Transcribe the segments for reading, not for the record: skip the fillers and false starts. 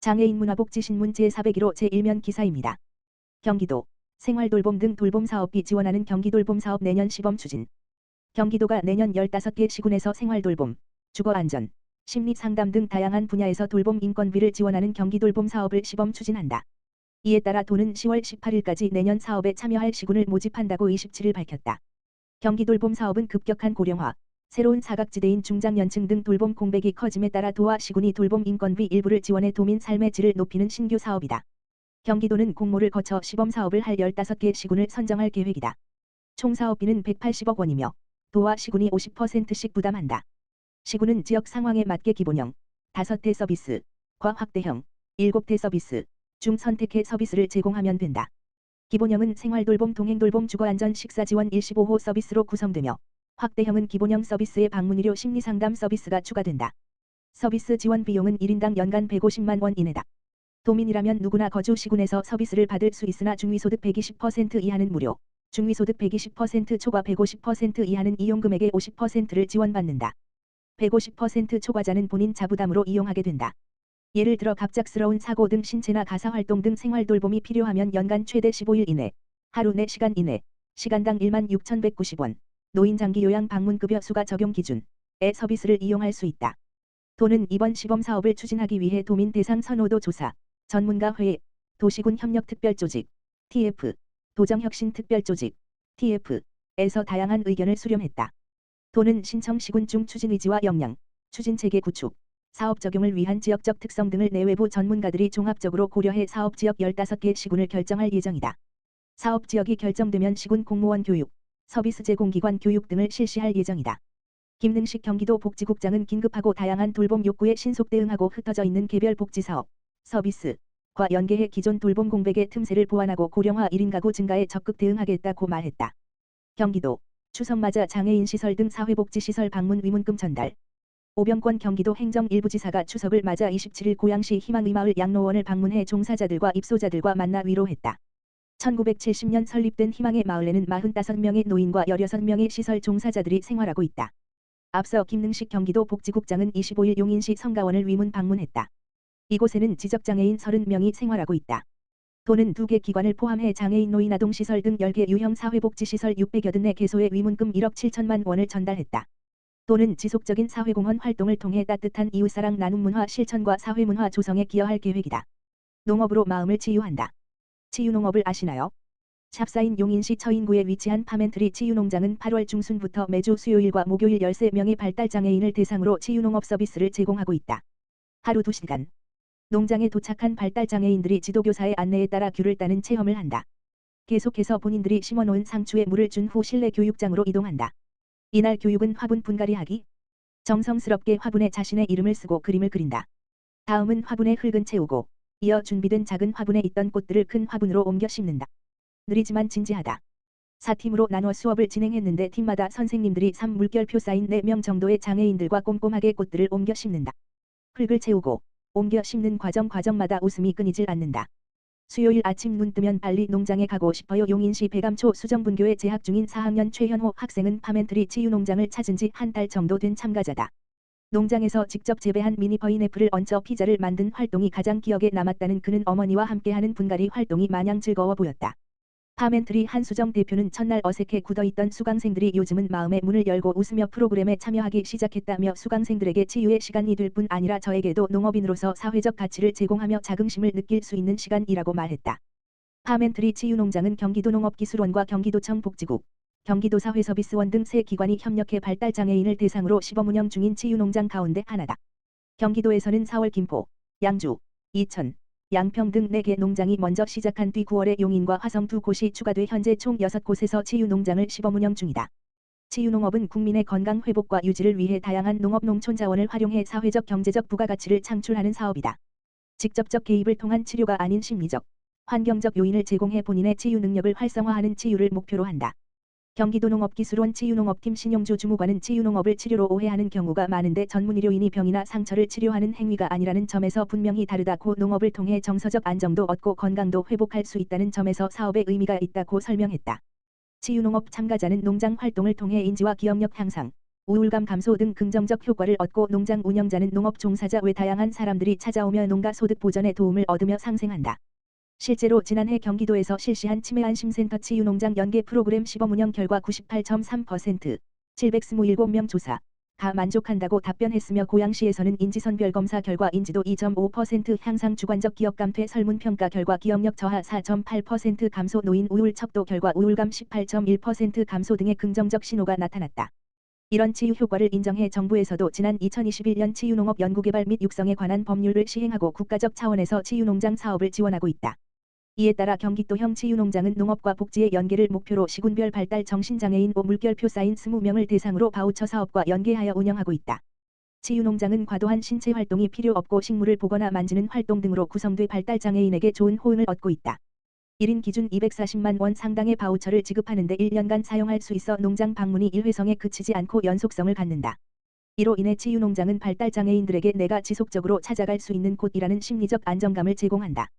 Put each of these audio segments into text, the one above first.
장애인 문화복지신문 제401호 제1면 기사입니다. 경기도 생활돌봄 등 돌봄 사업비 지원하는 경기돌봄 사업 내년 시범 추진. 경기도가 내년 15개 시군에서 생활돌봄, 주거안전, 심리상담 등 다양한 분야에서 돌봄 인건비를 지원하는 경기돌봄 사업을 시범 추진한다. 이에 따라 도는 10월 18일까지 내년 사업에 참여할 시군을 모집한다고 27일 밝혔다. 경기돌봄 사업은 급격한 고령화, 새로운 사각지대인 중장년층 등 돌봄 공백이 커짐에 따라 도와 시군이 돌봄 인건비 일부를 지원해 도민 삶의 질을 높이는 신규 사업이다. 경기도는 공모를 거쳐 시범 사업을 할 15개 시군을 선정할 계획이다. 총 사업비는 180억 원이며 도와 시군이 50%씩 부담한다. 시군은 지역 상황에 맞게 기본형, 5대 서비스, 과 확대형, 7대 서비스 중 선택해 서비스를 제공하면 된다. 기본형은 생활돌봄, 동행돌봄, 주거안전, 식사지원, 일시보호 서비스로 구성되며 확대형은 기본형 서비스에 방문의료, 심리상담 서비스가 추가된다. 서비스 지원 비용은 1인당 연간 150만 원 이내다. 도민이라면 누구나 거주 시군에서 서비스를 받을 수 있으나 중위소득 120% 이하는 무료, 중위소득 120% 초과 150% 이하는 이용금액의 50%를 지원받는다. 150% 초과자는 본인 자부담으로 이용하게 된다. 예를 들어 갑작스러운 사고 등 신체나 가사활동 등 생활돌봄이 필요하면 연간 최대 15일 이내, 하루 4시간 이내, 시간당 16,190원, 노인장기 요양 방문급여 수가 적용 기준의 서비스를 이용할 수 있다. 도는 이번 시범 사업을 추진하기 위해 도민 대상 선호도 조사, 전문가 회의, 도시군 협력특별조직, TF, 도정혁신특별조직, TF에서 다양한 의견을 수렴했다. 도는 신청 시군 중 추진 의지와 역량, 추진체계 구축, 사업 적용을 위한 지역적 특성 등을 내외부 전문가들이 종합적으로 고려해 사업지역 15개 시군을 결정할 예정이다. 사업지역이 결정되면 시군 공무원 교육, 서비스 제공기관 교육 등을 실시할 예정이다. 김능식 경기도 복지국장은 긴급하고 다양한 돌봄 욕구에 신속 대응하고 흩어져 있는 개별 복지사업, 서비스과 연계해 기존 돌봄 공백의 틈새를 보완하고 고령화 1인 가구 증가에 적극 대응하겠다고 말했다. 경기도 추석 맞아 장애인 시설 등 사회복지시설 방문 위문금 전달. 오병권 경기도 행정일부지사가 추석을 맞아 27일 고양시 희망의 마을 양로원을 방문해 종사자들과 입소자들과 만나 위로했다. 1970년 설립된 희망의 마을에는 45명의 노인과 16명의 시설 종사자들이 생활하고 있다. 앞서 김능식 경기도 복지국장은 25일 용인시 성가원을 위문 방문했다. 이곳에는 지적장애인 30명이 생활하고 있다. 도는 2개 기관을 포함해 장애인 노인 아동시설 등 10개 유형 사회복지시설 680여 개소에 위문금 1억 7천만 원을 전달했다. 도는 지속적인 사회공헌 활동을 통해 따뜻한 이웃사랑 나눔 문화 실천과 사회문화 조성에 기여할 계획이다. 농업으로 마음을 치유한다. 치유농업을 아시나요? 샵사인 용인시 처인구에 위치한 파멘트리 치유농장은 8월 중순부터 매주 수요일과 목요일 13명의 발달장애인을 대상으로 치유농업 서비스를 제공하고 있다. 하루 2시간. 농장에 도착한 발달장애인들이 지도교사의 안내에 따라 귤을 따는 체험을 한다. 계속해서 본인들이 심어놓은 상추에 물을 준 후 실내 교육장으로 이동한다. 이날 교육은 화분 분갈이하기. 정성스럽게 화분에 자신의 이름을 쓰고 그림을 그린다. 다음은 화분에 흙은 채우고 이어 준비된 작은 화분에 있던 꽃들을 큰 화분으로 옮겨 심는다. 느리지만 진지하다. 4팀으로 나눠 수업을 진행했는데 팀마다 선생님들이 3물결표 쌓인 4명 정도의 장애인들과 꼼꼼하게 꽃들을 옮겨 심는다. 흙을 채우고 옮겨 심는 과정마다 웃음이 끊이질 않는다. 수요일 아침 눈 뜨면 빨리 농장에 가고 싶어요. 용인시 배감초 수정분교에 재학 중인 4학년 최현호 학생은 파멘트리 치유농장을 찾은 지 한 달 정도 된 참가자다. 농장에서 직접 재배한 미니 파인애플을 얹어 피자를 만든 활동이 가장 기억에 남았다는 그는 어머니와 함께하는 분갈이 활동이 마냥 즐거워 보였다. 파멘트리 한수정 대표는 첫날 어색해 굳어있던 수강생들이 요즘은 마음의 문을 열고 웃으며 프로그램에 참여하기 시작했다며 수강생들에게 치유의 시간이 될 뿐 아니라 저에게도 농업인으로서 사회적 가치를 제공하며 자긍심을 느낄 수 있는 시간이라고 말했다. 파멘트리 치유농장은 경기도 농업기술원과 경기도청 복지국, 경기도사회서비스원 등 세 기관이 협력해 발달장애인을 대상으로 시범 운영 중인 치유농장 가운데 하나다. 경기도에서는 4월 김포, 양주, 이천, 양평 등 4개 농장이 먼저 시작한 뒤 9월에 용인과 화성 2곳이 추가돼 현재 총 6곳에서 치유농장을 시범 운영 중이다. 치유농업은 국민의 건강 회복과 유지를 위해 다양한 농업 농촌 자원을 활용해 사회적 경제적 부가가치를 창출하는 사업이다. 직접적 개입을 통한 치료가 아닌 심리적, 환경적 요인을 제공해 본인의 치유 능력을 활성화하는 치유를 목표로 한다. 경기도 농업기술원 치유농업팀 신용주 주무관은 치유농업을 치료로 오해하는 경우가 많은데 전문의료인이 병이나 상처를 치료하는 행위가 아니라는 점에서 분명히 다르다고 농업을 통해 정서적 안정도 얻고 건강도 회복할 수 있다는 점에서 사업의 의미가 있다고 설명했다. 치유농업 참가자는 농장 활동을 통해 인지와 기억력 향상, 우울감 감소 등 긍정적 효과를 얻고 농장 운영자는 농업 종사자 외 다양한 사람들이 찾아오며 농가 소득 보전에 도움을 얻으며 상생한다. 실제로 지난해 경기도에서 실시한 치매안심센터 치유농장 연계 프로그램 시범 운영 결과 98.3%, 727명 조사, 가 만족한다고 답변했으며 고양시에서는 인지선별 검사 결과 인지도 2.5% 향상 주관적 기억 감퇴 설문평가 결과 기억력 저하 4.8% 감소 노인 우울 척도 결과 우울감 18.1% 감소 등의 긍정적 신호가 나타났다. 이런 치유 효과를 인정해 정부에서도 지난 2021년 치유농업 연구개발 및 육성에 관한 법률을 시행하고 국가적 차원에서 치유농장 사업을 지원하고 있다. 이에 따라 경기도형 치유농장은 농업과 복지의 연계를 목표로 시군별 발달 정신장애인 물결표 사인 20명을 대상으로 바우처 사업과 연계하여 운영하고 있다. 치유농장은 과도한 신체 활동이 필요 없고 식물을 보거나 만지는 활동 등으로 구성돼 발달장애인에게 좋은 호응을 얻고 있다. 1인 기준 240만 원 상당의 바우처를 지급하는 데 1년간 사용할 수 있어 농장 방문이 일회성에 그치지 않고 연속성을 갖는다. 이로 인해 치유농장은 발달장애인들에게 내가 지속적으로 찾아갈 수 있는 곳이라는 심리적 안정감을 제공한다.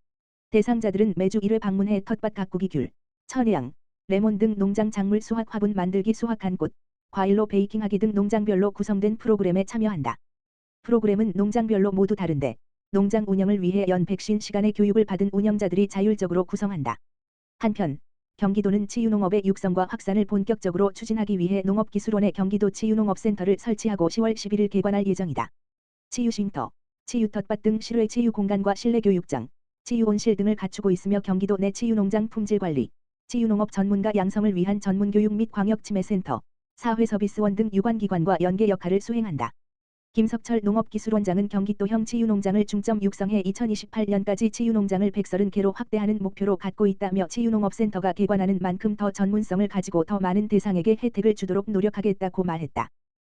대상자들은 매주 1회 방문해 텃밭 가꾸기 귤, 천양, 레몬 등 농장 작물 수확 화분 만들기 수확한 꽃, 과일로 베이킹하기 등 농장별로 구성된 프로그램에 참여한다. 프로그램은 농장별로 모두 다른데 농장 운영을 위해 연 150시간의 교육을 받은 운영자들이 자율적으로 구성한다. 한편 경기도는 치유농업의 육성과 확산을 본격적으로 추진하기 위해 농업기술원에 경기도 치유농업센터를 설치하고 10월 11일 개관할 예정이다. 치유쉼터, 치유텃밭 등 실외 치유공간과 실내교육장, 치유온실 등을 갖추고 있으며 경기도 내 치유농장 품질관리, 치유농업 전문가 양성을 위한 전문교육 및 광역치매센터, 사회서비스원 등 유관기관과 연계 역할을 수행한다. 김석철 농업기술원장은 경기도형 치유농장을 중점 육성해 2028년까지 치유농장을 130개로 확대하는 목표로 갖고 있다며 치유농업센터가 개관하는 만큼 더 전문성을 가지고 더 많은 대상에게 혜택을 주도록 노력하겠다고 말했다.